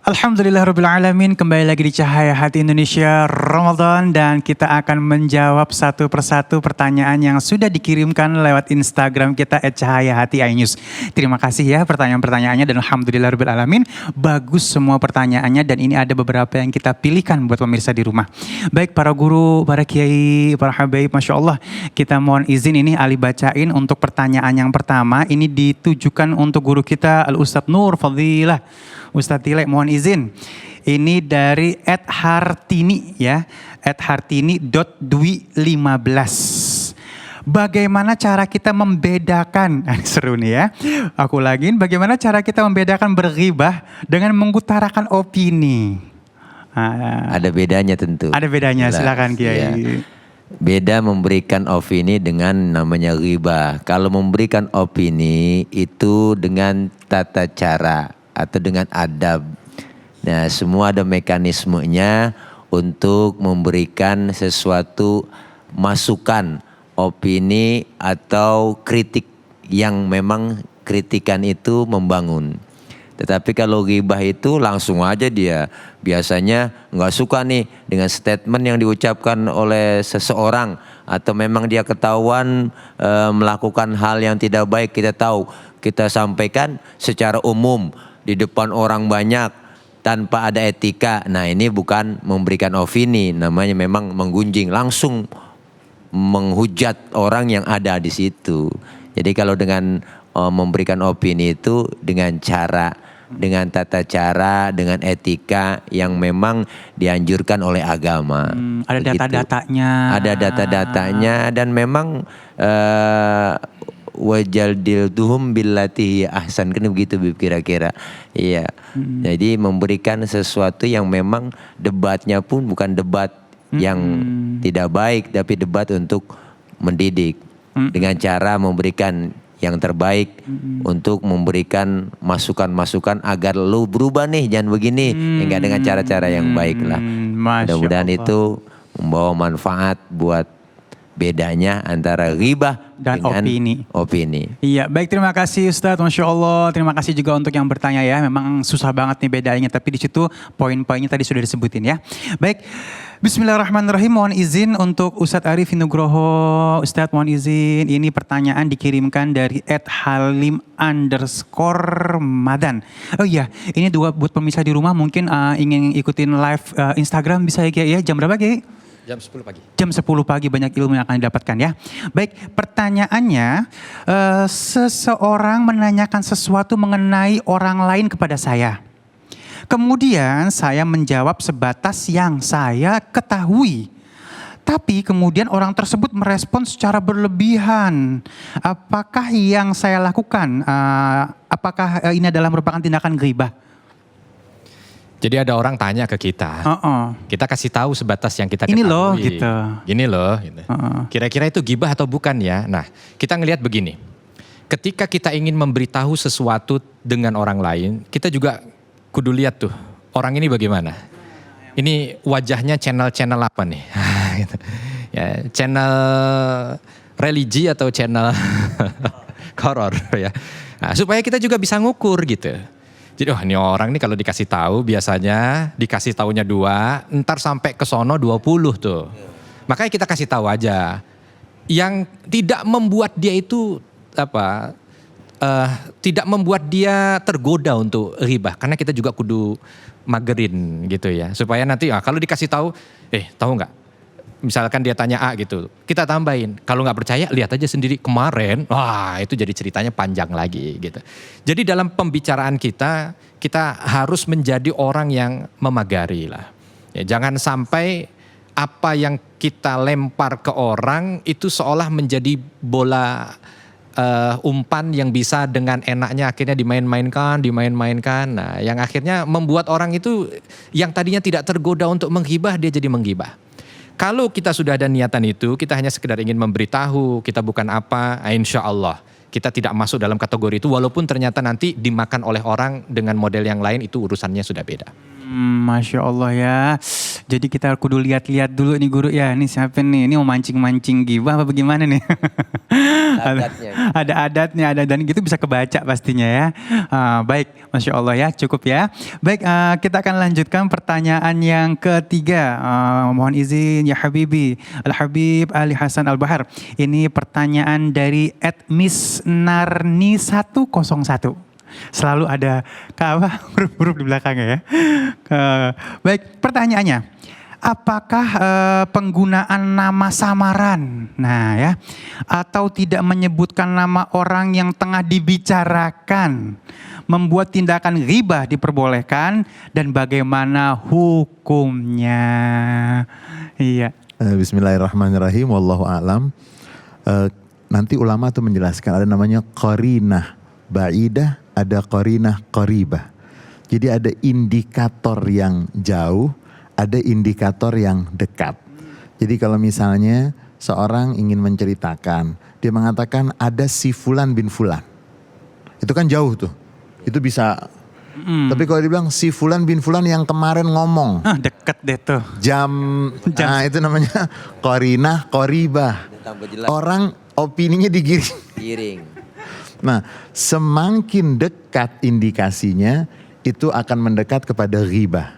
Alhamdulillahirrabbilalamin, kembali lagi di Cahaya Hati Indonesia Ramadan dan kita akan menjawab satu persatu pertanyaan yang sudah dikirimkan lewat Instagram kita @cahayahati_inews. Terima kasih ya pertanyaan-pertanyaannya dan alhamdulillahirrabbilalamin bagus semua pertanyaannya dan ini ada beberapa yang kita pilihkan buat pemirsa di rumah. Baik para guru, para kiai, para habaib, Masya Allah kita mohon izin ini Ali bacain untuk pertanyaan yang pertama. Ini ditujukan untuk guru kita Al-Ustadz Nur Fadilah. Ustadz Tile mohon izin. Ini dari @hartini ya. @hartini.dwi15. Bagaimana cara kita membedakan, seru nih ya. Aku lagi, bagaimana cara kita membedakan berghibah dengan mengutarakan opini? Ada bedanya tentu. Ada bedanya, silakan Kiai. Ya. Beda memberikan opini dengan namanya ghibah. Kalau memberikan opini itu dengan tata cara atau dengan adab. Nah, semua ada mekanismenya untuk memberikan sesuatu masukan, opini atau kritik yang memang kritikan itu membangun. Tetapi kalau ghibah itu langsung aja dia biasanya nggak suka nih dengan statement yang diucapkan oleh seseorang atau memang dia ketahuan melakukan hal yang tidak baik, kita tahu, kita sampaikan secara umum di depan orang banyak tanpa ada etika. Nah, ini bukan memberikan opini, namanya memang menggunjing, langsung menghujat orang yang ada di situ. Jadi kalau dengan memberikan opini itu dengan cara, dengan tata cara, dengan etika yang memang dianjurkan oleh agama. Ada data-datanya. Ada data-datanya dan memang wajaldiltuhum billati ahsan, kan begitu kira-kira. Iya. Jadi memberikan sesuatu yang memang debatnya pun bukan debat yang tidak baik, tapi debat untuk mendidik dengan cara memberikan yang terbaik untuk memberikan masukan-masukan agar lu berubah nih, jangan begini, enggak dengan cara-cara yang baik lah. Mudah-mudahan itu membawa manfaat buat bedanya antara ghibah dan dengan opini. Iya, baik, terima kasih Ustadz, Masya Allah. Terima kasih juga untuk yang bertanya ya. Memang susah banget nih bedanya, tapi di situ poin-poinnya tadi sudah disebutin ya. Baik, Bismillahirrahmanirrahim. Mohon izin untuk Ustadz Arif Nugroho. Ustadz mohon izin, ini pertanyaan dikirimkan dari @halim_madan. Oh iya, ini dua buat pemirsa di rumah mungkin ingin ikutin live Instagram bisa ya, jam berapa Kiai? Jam 10 pagi. Jam 10 pagi banyak ilmu yang akan didapatkan ya. Baik, pertanyaannya, seseorang menanyakan sesuatu mengenai orang lain kepada saya. Kemudian saya menjawab sebatas yang saya ketahui. Tapi kemudian orang tersebut merespon secara berlebihan. Apakah yang saya lakukan, apakah ini adalah merupakan tindakan ghibah? Jadi ada orang tanya ke kita, kita kasih tahu sebatas yang kita ketahui. Ini loh gitu. Ini loh gitu. Kira-kira itu ghibah atau bukan ya? Nah, kita ngelihat begini. Ketika kita ingin memberitahu sesuatu dengan orang lain, kita juga kudu lihat tuh, orang ini bagaimana. Ini wajahnya channel-channel apa nih? Ya, channel religi atau channel horor ya. Nah, supaya kita juga bisa ngukur gitu. Jadi ini orang nih kalau dikasih tahu biasanya dikasih taunya 2, ntar sampai ke sono 20 tuh. Makanya kita kasih tahu aja. Yang tidak membuat dia itu tidak membuat dia tergoda untuk ghibah, karena kita juga kudu magerin gitu ya. Supaya nanti kalau dikasih tahu, tahu nggak? Misalkan dia tanya A gitu, kita tambahin. Kalau nggak percaya lihat aja sendiri kemarin. Wah, itu jadi ceritanya panjang lagi gitu. Jadi dalam pembicaraan kita harus menjadi orang yang memagari lah. Ya, jangan sampai apa yang kita lempar ke orang itu seolah menjadi bola umpan yang bisa dengan enaknya akhirnya dimain-mainkan. Nah, yang akhirnya membuat orang itu yang tadinya tidak tergoda untuk menghibah, dia jadi menghibah. Kalau kita sudah ada niatan itu, kita hanya sekedar ingin memberitahu, kita bukan apa, insya Allah kita tidak masuk dalam kategori itu, walaupun ternyata nanti dimakan oleh orang dengan model yang lain, itu urusannya sudah beda. Masya Allah ya. Jadi kita kudu lihat-lihat dulu nih guru ya. Ini siapa nih? Ini mau mancing-mancing gibah apa bagaimana nih? Adatnya. Ada adatnya, ada dan gitu bisa kebaca pastinya ya. Baik, Masya Allah ya, cukup ya. Baik, kita akan lanjutkan pertanyaan yang ketiga. Mohon izin ya Habibi, Al-Habib Ali Hasan Al-Bahar. Ini pertanyaan dari @misnarni101. Selalu ada huruf-huruf di belakangnya ya. Baik, pertanyaannya. Apakah penggunaan nama samaran, nah ya, atau tidak menyebutkan nama orang yang tengah dibicarakan, membuat tindakan ghibah diperbolehkan dan bagaimana hukumnya? Iya. Bismillahirrahmanirrahim. Wallahu a'lam. Nanti ulama tuh menjelaskan ada namanya qarinah ba'idah, ada qarinah qaribah. Jadi ada indikator yang jauh, ada indikator yang dekat. Jadi kalau misalnya seorang ingin menceritakan, dia mengatakan ada si fulan bin fulan. Itu kan jauh tuh. Itu bisa. Tapi kalau dibilang si fulan bin fulan yang kemarin ngomong. Deket deh tuh. Jam. Nah itu namanya qarinah qaribah. Orang opininya digiring. Giring. Nah, semakin dekat indikasinya itu akan mendekat kepada ghibah.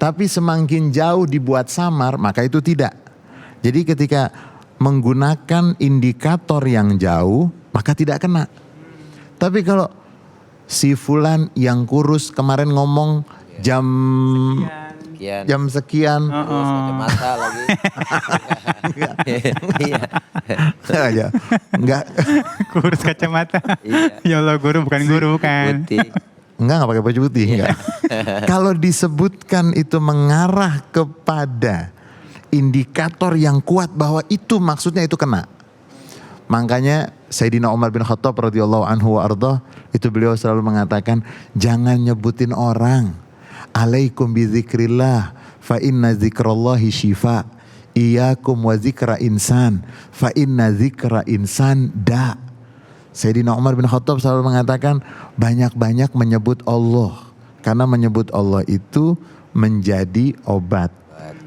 Tapi semakin jauh dibuat samar, maka itu tidak. Jadi ketika menggunakan indikator yang jauh, maka tidak kena. Tapi kalau si fulan yang kurus kemarin ngomong jam sekian. Terus kacamata lagi. Iya. Enggak. Kurus kacamata. Iya. Ya Allah guru bukan guru kan. Putih. Enggak pakai baju putih. Enggak. Kalau disebutkan itu mengarah kepada indikator yang kuat bahwa itu maksudnya itu kena. Makanya Sayyidina Umar bin Khattab radhiyallahu anhu wa ardhah itu beliau selalu mengatakan jangan nyebutin orang. Alaikum bi dzikrillah fa inna dzikrallahi syifa. Iyakum wa dzikra insan fa inna dzikra insan da. Sayyidina Umar bin Khattab selalu mengatakan banyak-banyak menyebut Allah. Karena menyebut Allah itu menjadi obat.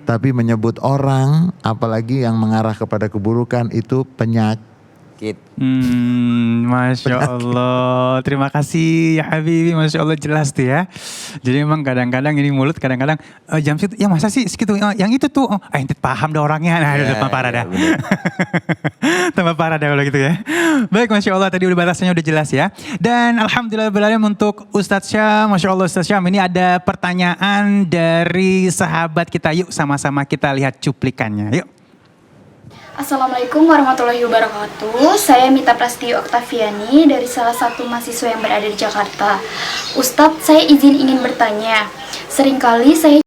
Tapi menyebut orang apalagi yang mengarah kepada keburukan itu penyakit. Masya Allah. Terima kasih ya Habibi. Masya Allah jelas tuh ya. Jadi memang kadang-kadang ini mulut kadang-kadang jam situ. Ya masa sih segitu. Yang itu tuh. Ente paham dah orangnya. Nah udah tambah parah dah. Tambah parah dah kalau gitu ya. Baik Masya Allah tadi udah batasannya udah jelas ya. Dan Alhamdulillah untuk Ustadz Syam. Masya Allah Ustadz Syam. Ini ada pertanyaan dari sahabat kita. Yuk sama-sama kita lihat cuplikannya. Yuk. Assalamualaikum warahmatullahi wabarakatuh. Saya Mita Prastio Oktaviani dari salah satu mahasiswa yang berada di Jakarta. Ustadz, saya ingin bertanya. Seringkali saya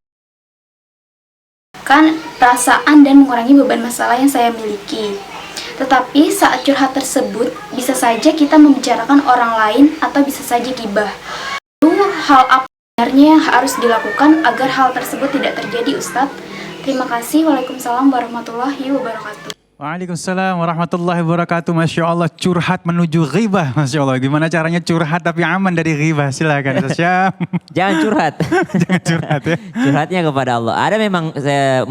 kan perasaan dan mengurangi beban masalah yang saya miliki. Tetapi saat curhat tersebut, bisa saja kita membicarakan orang lain atau bisa saja gibah. Lalu hal apa sebenarnya yang harus dilakukan agar hal tersebut tidak terjadi, Ustadz? Terima kasih. Waalaikumsalam warahmatullahi wabarakatuh. Waalaikumsalam warahmatullahi wabarakatuh. Masya Allah curhat menuju ghibah. Masya Allah gimana caranya curhat tapi aman dari ghibah. Silakan Ustaz Syam. Jangan curhat. Jangan curhat ya. Curhatnya kepada Allah. Ada memang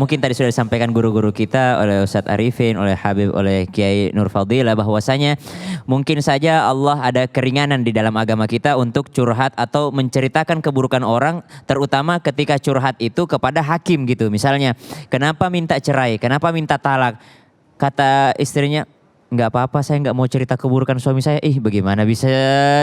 mungkin tadi sudah disampaikan guru-guru kita oleh Ustadz Arifin, oleh Habib, oleh Kiai Nur Fadila bahwasanya mungkin saja Allah ada keringanan di dalam agama kita untuk curhat atau menceritakan keburukan orang, terutama ketika curhat itu kepada hakim gitu. Misalnya, kenapa minta cerai, kenapa minta talak? Kata istrinya, nggak apa-apa saya nggak mau cerita keburukan suami saya. Bagaimana bisa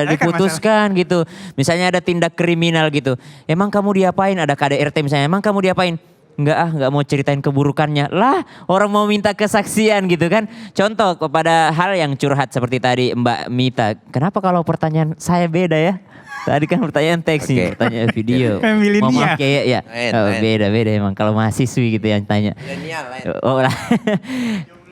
diputuskan gitu. Misalnya ada tindak kriminal gitu. Emang kamu diapain? Ada KDRT misalnya, emang kamu diapain? Nggak mau ceritain keburukannya. Lah orang mau minta kesaksian gitu kan. Contoh kepada hal yang curhat seperti tadi Mbak Mita. Kenapa kalau pertanyaan saya beda ya? Tadi kan pertanyaan teks nih, pertanyaan video. Milenial. Kayak ya. Beda emang kalau mahasiswi gitu yang tanya. Oh lah.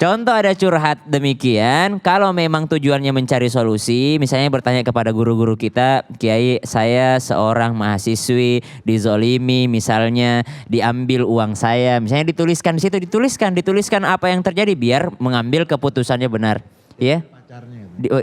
Contoh ada curhat demikian, kalau memang tujuannya mencari solusi, misalnya bertanya kepada guru-guru kita, Kiai saya seorang mahasiswi dizolimi, misalnya diambil uang saya, misalnya dituliskan di situ, dituliskan apa yang terjadi biar mengambil keputusannya benar, ya.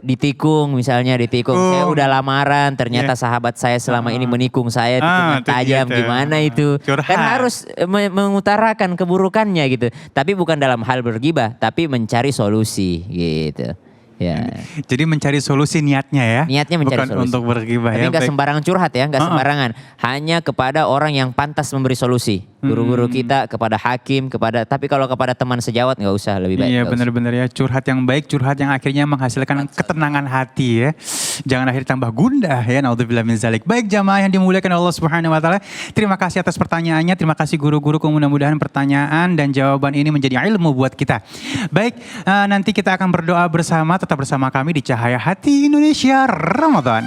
ditikung misalnya, ditikung. Saya udah lamaran, ternyata sahabat saya selama ini menikung saya dengan itu tajam, gitu. gimana itu? Curhat. Kan harus mengutarakan keburukannya gitu. Tapi bukan dalam hal bergibah, tapi mencari solusi gitu. Ya. Jadi mencari solusi niatnya ya. Niatnya mencari bukan solusi. untuk bergibah Tapi ya. nggak Baik. sembarangan curhat ya, nggak sembarangan. Hanya kepada orang yang pantas memberi solusi. Guru-guru kita, kepada hakim, tapi kalau kepada teman sejawat nggak usah, lebih baik. Iya nggak usah. benar-benar ya, curhat yang baik, curhat yang akhirnya menghasilkan ketenangan hati ya. Jangan akhirnya tambah gundah ya, naudzubillah min zalik. Baik jamaah yang dimuliakan Allah Subhanahu wa taala, terima kasih atas pertanyaannya, terima kasih guru-guru, mudah-mudahan pertanyaan dan jawaban ini menjadi ilmu buat kita. Baik, nanti kita akan berdoa bersama, tetap bersama kami di Cahaya Hati Indonesia Ramadan.